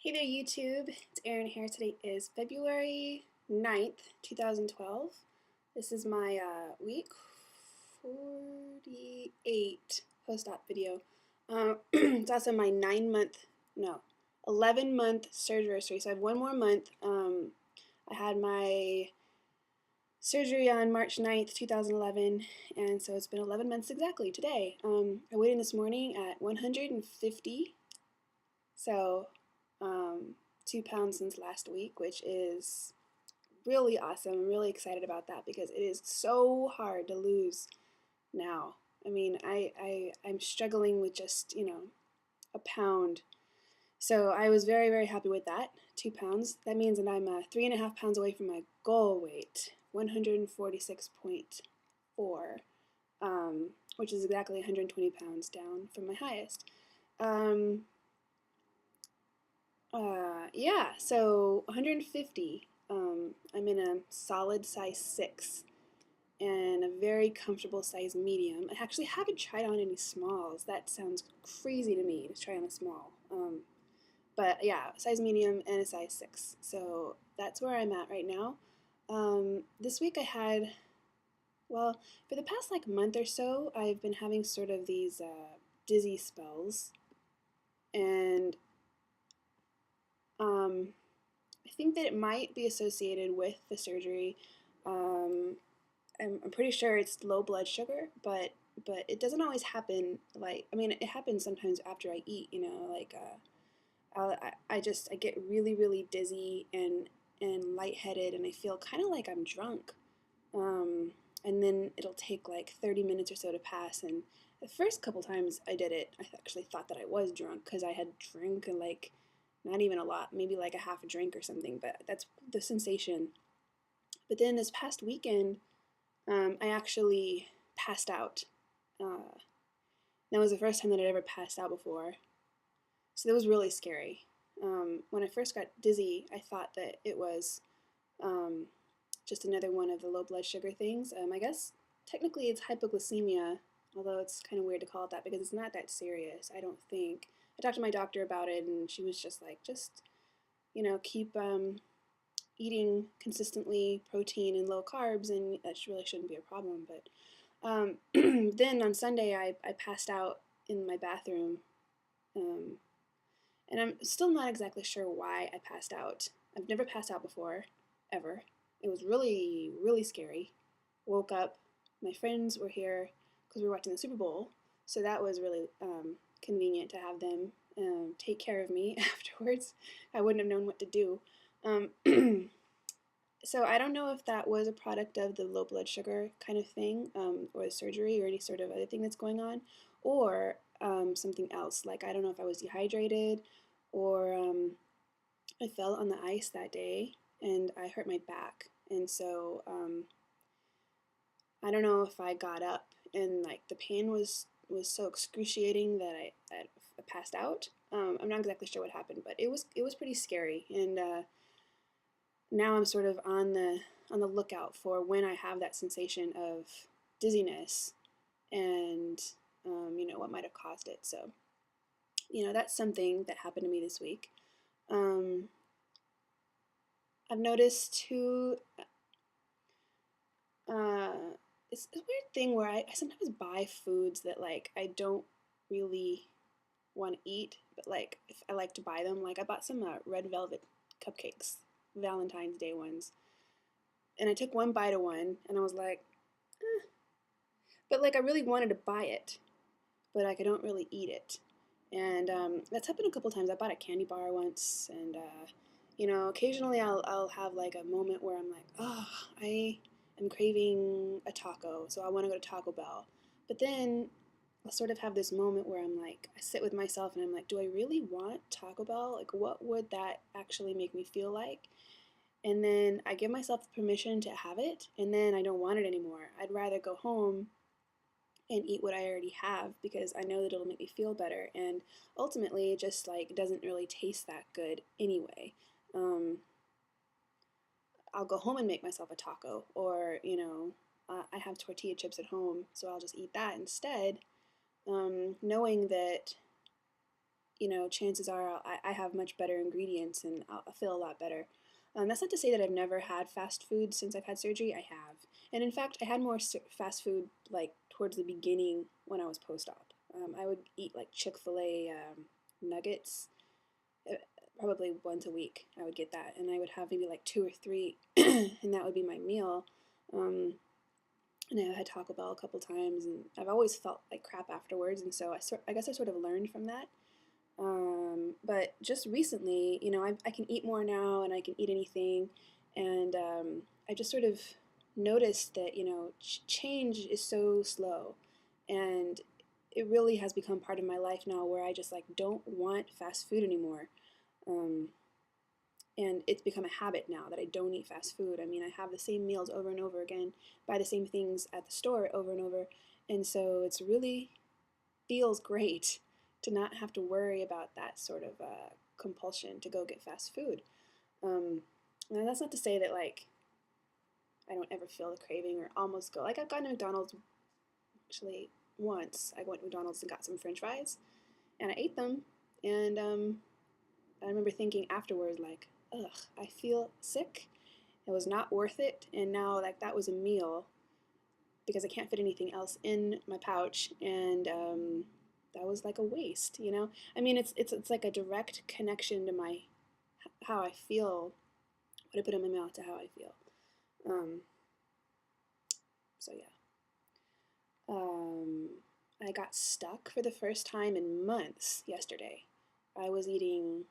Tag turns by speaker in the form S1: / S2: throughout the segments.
S1: Hey there YouTube, it's Erin here. Today is February 9th, 2012. This is my week 48 post-op video. It's also my 11-month surgery. So I have one more month. I had my surgery on March 9th, 2011, and so it's been 11 months exactly today. I weighed in this morning at 150, so 2 pounds since last week, which is really awesome. I'm really excited about that because it is so hard to lose now. I mean, I'm struggling with just, a pound. So I was very, very happy with that, 2 pounds. That means that I'm 3.5 pounds away from my goal weight, 146.4, which is exactly 120 pounds down from my highest. Yeah, so 150. I'm in a solid size 6 and a very comfortable size medium. I actually haven't tried on any smalls. That sounds crazy to me to try on a small. But yeah, size medium and a size 6. So that's where I'm at right now. This week I had, well, for the past month or so, I've been having sort of these dizzy spells. And I think that it might be associated with the surgery. I'm pretty sure it's low blood sugar, but it doesn't always happen. It happens sometimes after I eat. I get really, really dizzy and lightheaded, and I feel kind of like I'm drunk. And then it'll take like 30 minutes or so to pass. And the first couple times I did it, I actually thought that I was drunk because I had drank not even a lot, maybe like a half a drink or something, but that's the sensation. But then this past weekend, I actually passed out. That was the first time that I'd ever passed out before. So that was really scary. When I first got dizzy, I thought that it was just another one of the low blood sugar things. I guess technically it's hypoglycemia, although it's kind of weird to call it that because it's not that serious, I don't think. I talked to my doctor about it, and she was just like, keep eating consistently protein and low carbs, and that really shouldn't be a problem. But then on Sunday, I passed out in my bathroom, and I'm still not exactly sure why I passed out. I've never passed out before, ever. It was really, really scary. Woke up, my friends were here because we were watching the Super Bowl, so that was really convenient to have them take care of me afterwards. I wouldn't have known what to do. So I don't know if that was a product of the low blood sugar kind of thing, or the surgery, or any sort of other thing that's going on, or something else. Like, I don't know if I was dehydrated, or I fell on the ice that day and I hurt my back. And so I don't know if I got up and the pain was so excruciating that I passed out. I'm not exactly sure what happened, but it was pretty scary. And now I'm sort of on the lookout for when I have that sensation of dizziness, and what might have caused it. So that's something that happened to me this week. I've noticed too. It's a weird thing where I sometimes buy foods that I don't really want to eat, but if I like to buy them. I bought some red velvet cupcakes, Valentine's Day ones, and I took one bite of one, and I was like, eh. But I really wanted to buy it, but I don't really eat it. And that's happened a couple times. I bought a candy bar once, and occasionally I'll have a moment where I'm like, oh, I'm craving a taco, so I want to go to Taco Bell. But then I'll sort of have this moment where I sit with myself and I'm like, do I really want Taco Bell? What would that actually make me feel like? And then I give myself permission to have it, and then I don't want it anymore. I'd rather go home and eat what I already have because I know that it'll make me feel better. And ultimately, it just doesn't really taste that good anyway. I'll go home and make myself a taco, or I have tortilla chips at home, so I'll just eat that instead, knowing that chances are I have much better ingredients and I'll feel a lot better. That's not to say that I've never had fast food since I've had surgery. I have. And in fact, I had more fast food like towards the beginning when I was post-op. I would eat like Chick-fil-A nuggets probably once a week. I would get that, and I would have maybe like two or three, and that would be my meal. Um, and I had Taco Bell a couple times, and I've always felt like crap afterwards, and so I guess I sort of learned from that. But just recently, I can eat more now, and I can eat anything, and I just sort of noticed that change is so slow, and it really has become part of my life now, where I just like don't want fast food anymore. Um, and it's become a habit now that I don't eat fast food. I mean, I have the same meals over and over again, buy the same things at the store over and over, and so it's really feels great to not have to worry about that sort of compulsion to go get fast food. Now that's not to say that like I don't ever feel the craving or almost go. Like I've gone to McDonald's actually once. I went to McDonald's and got some French fries, and I ate them, and I remember thinking afterwards like, ugh, I feel sick. It was not worth it, and now like that was a meal because I can't fit anything else in my pouch, and that was like a waste, I mean, it's like a direct connection to my how I feel, what I put in my mouth to how I feel. So yeah, I got stuck for the first time in months yesterday. I was eating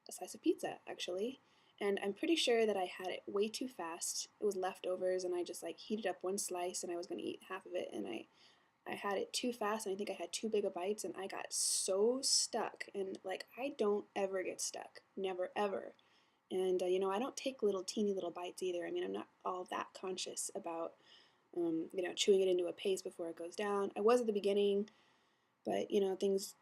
S1: a slice of pizza actually, and I'm pretty sure that I had it way too fast. It was leftovers, and I just like heated up one slice, and I was going to eat half of it, and I had it too fast, and I think I had too big of bites, and I got so stuck. And like I don't ever get stuck, never ever. And I don't take little teeny little bites either. I mean, I'm not all that conscious about chewing it into a paste before it goes down. I was at the beginning, but things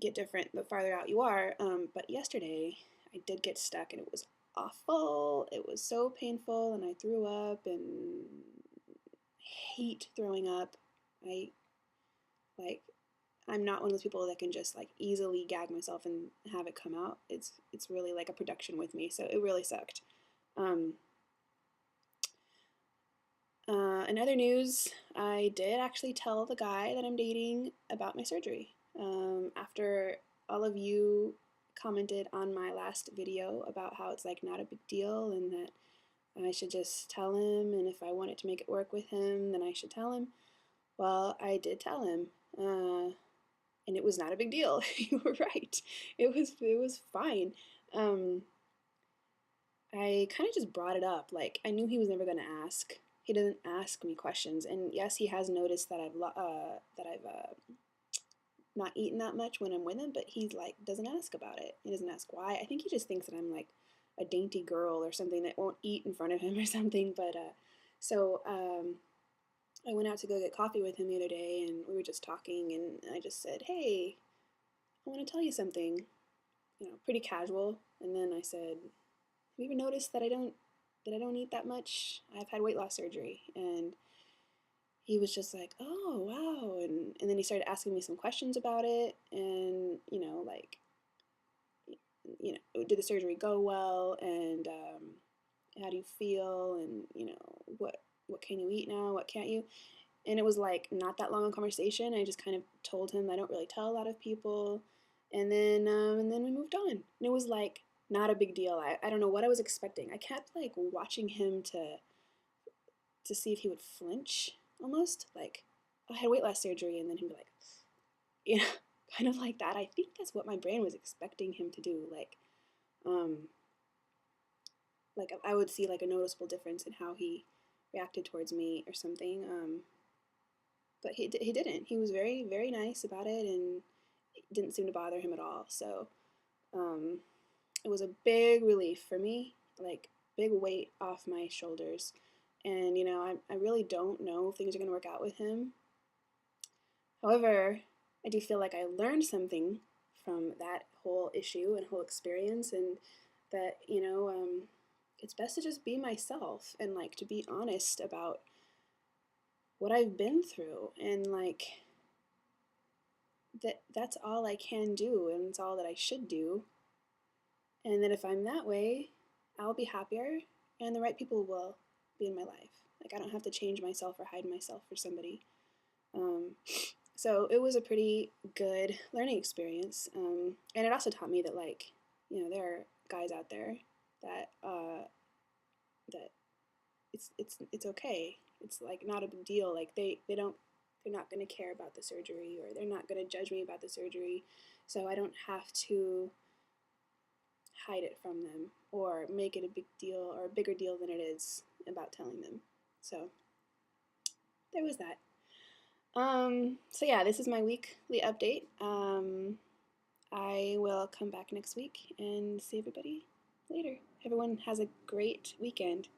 S1: get different the farther out you are. But yesterday I did get stuck, and it was awful. It was so painful, and I threw up, and hate throwing up. I like I'm not one of those people that can just like easily gag myself and have it come out. It's really like a production with me, so it really sucked. In other news, I did actually tell the guy that I'm dating about my surgery. After all of you commented on my last video about how it's like not a big deal and that I should just tell him, and if I wanted to make it work with him, then I should tell him. Well, I did tell him, and it was not a big deal. You were right. It was fine. I kind of just brought it up. Like I knew he was never going to ask. He doesn't ask me questions, and yes, he has noticed that I've not eaten that much when I'm with him, but he like doesn't ask about it. He doesn't ask why. I think he just thinks that I'm like a dainty girl or something that won't eat in front of him or something. But so I went out to go get coffee with him the other day, and we were just talking, and I just said, "Hey, I want to tell you something," pretty casual. And then I said, "Have you ever noticed that I don't eat that much? I've had weight loss surgery." And he was just like, "Oh, wow." And then he started asking me some questions about it, and like, did the surgery go well, and how do you feel, and what can you eat now, what can't you? And it was like not that long a conversation. I just kind of told him I don't really tell a lot of people, and then we moved on. And it was like not a big deal. I don't know what I was expecting. I kept like watching him to see if he would flinch almost. Like, oh, I had weight loss surgery, and then he'd be like, you know, kind of like that. I think that's what my brain was expecting him to do. Like I would see like a noticeable difference in how he reacted towards me or something. But he didn't. He was very, very nice about it, and it didn't seem to bother him at all. So it was a big relief for me, like big weight off my shoulders. And I really don't know if things are going to work out with him. However, I do feel like I learned something from that whole issue and whole experience, and that it's best to just be myself and like to be honest about what I've been through, and like that's all I can do, and it's all that I should do. And that if I'm that way, I'll be happier, and the right people will be in my life. Like, I don't have to change myself or hide myself for somebody. Um, so it was a pretty good learning experience, and it also taught me that, like, there are guys out there that that it's okay. It's like not a big deal. Like they're not going to care about the surgery, or they're not going to judge me about the surgery. So I don't have to hide it from them or make it a big deal or a bigger deal than it is about telling them. So there was that. So yeah, this is my weekly update. I will come back next week and see everybody later. Everyone has a great weekend.